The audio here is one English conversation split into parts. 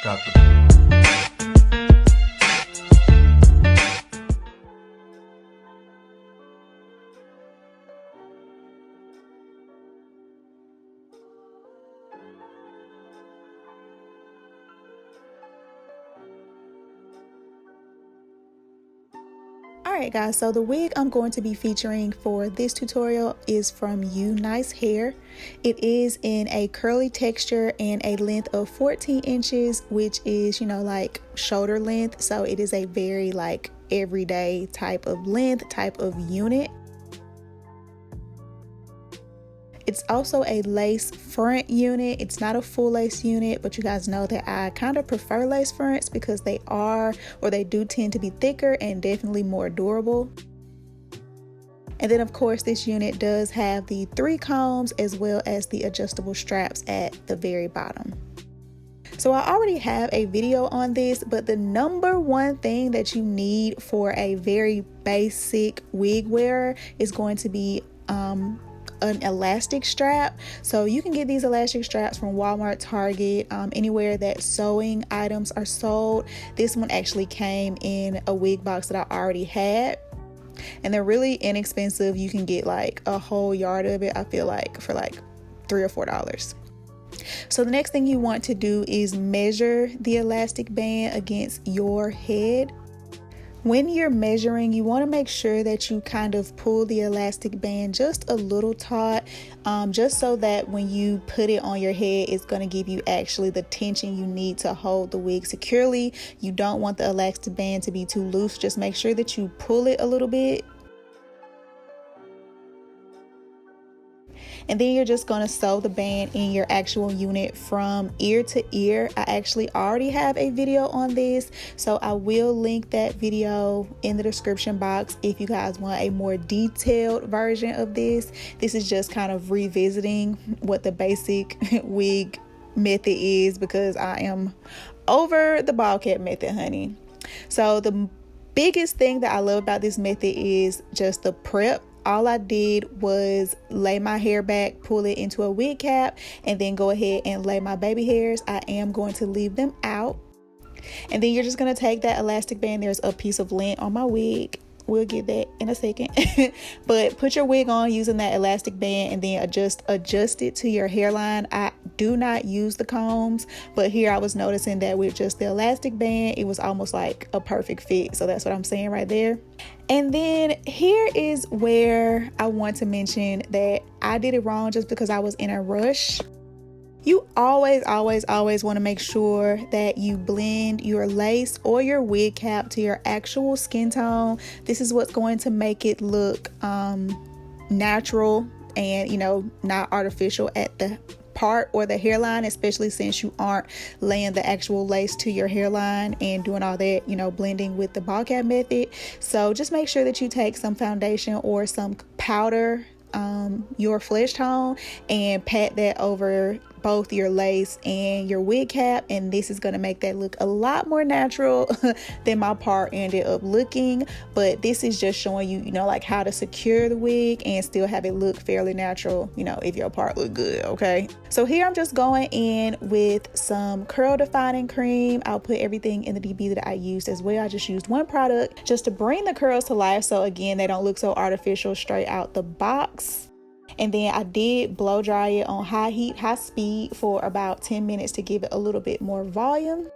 Got the Alright guys, so the wig I'm going to be featuring for this tutorial is from Unice Hair. It is in a curly texture and a length of 14 inches, which is, you know, like shoulder length. So it is a very like everyday type of length, type of unit. It's also a lace front unit. It's not a full lace unit, but you guys know that I kind of prefer lace fronts because they do tend to be thicker and definitely more durable. And then of course this unit does have the 3 combs as well as the adjustable straps at the very bottom. So I already have a video on this, but the number one thing that you need for a very basic wig wearer is going to be an elastic strap. So you can get these elastic straps from Walmart, Target, anywhere that sewing items are sold. This one actually came in a wig box that I already had, and they're really inexpensive. You can get like a whole yard of it, I feel like, for like $3 or $4. So the next thing you want to do is measure the elastic band against your head. When you're measuring, you want to make sure that you kind of pull the elastic band just a little taut, just so that when you put it on your head, it's going to give you actually the tension you need to hold the wig securely. You don't want the elastic band to be too loose. Just make sure that you pull it a little bit. And then you're just going to sew the band in your actual unit from ear to ear. I actually already have a video on this, so I will link that video in the description box if you guys want a more detailed version of this. This is just kind of revisiting what the basic wig method is, because I am over the ball cap method, honey. So the biggest thing that I love about this method is just the prep. All I did was lay my hair back, pull it into a wig cap, and then go ahead and lay my baby hairs. I am going to leave them out. And then you're just going to take that elastic band. There's a piece of lint on my wig. We'll get that in a second. But put your wig on using that elastic band and then adjust it to your hairline. I do not use the combs, but here I was noticing that with just the elastic band, it was almost like a perfect fit. So that's what I'm saying right there. And then here is where I want to mention that I did it wrong just because I was in a rush. You always want to make sure that you blend your lace or your wig cap to your actual skin tone. This is what's going to make it look natural and, you know, not artificial at the part or the hairline, especially since you aren't laying the actual lace to your hairline and doing all that, you know, blending with the ball cap method. So just make sure that you take some foundation or some powder, your flesh tone, and pat that over both your lace and your wig cap, and this is going to make that look a lot more natural than my part ended up looking. But this is just showing you, you know, like how to secure the wig and still have it look fairly natural, you know, if your part look good. Okay, so here I'm just going in with some curl defining cream. I'll put everything in the DB that I used as well. I just used one product just to bring the curls to life, so again they don't look so artificial straight out the box. And then I did blow dry it on high heat, high speed for about 10 minutes to give it a little bit more volume.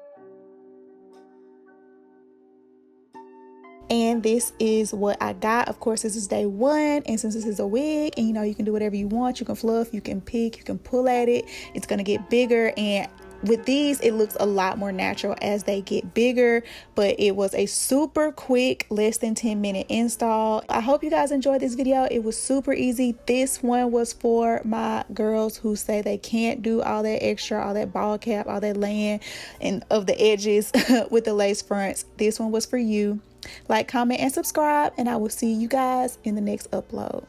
And this is what I got. Of course, this is day 1, and since this is a wig, and you know, you can do whatever you want. You can fluff, you can pick, you can pull at it. It's gonna get bigger, and with these it looks a lot more natural as they get bigger. But it was a super quick, less than 10-minute install. I hope you guys enjoyed this video. It was super easy. This one was for my girls who say they can't do all that extra, all that ball cap, all that laying and of the edges with the lace fronts. This one was for you. Like, comment, and subscribe, and I will see you guys in the next upload.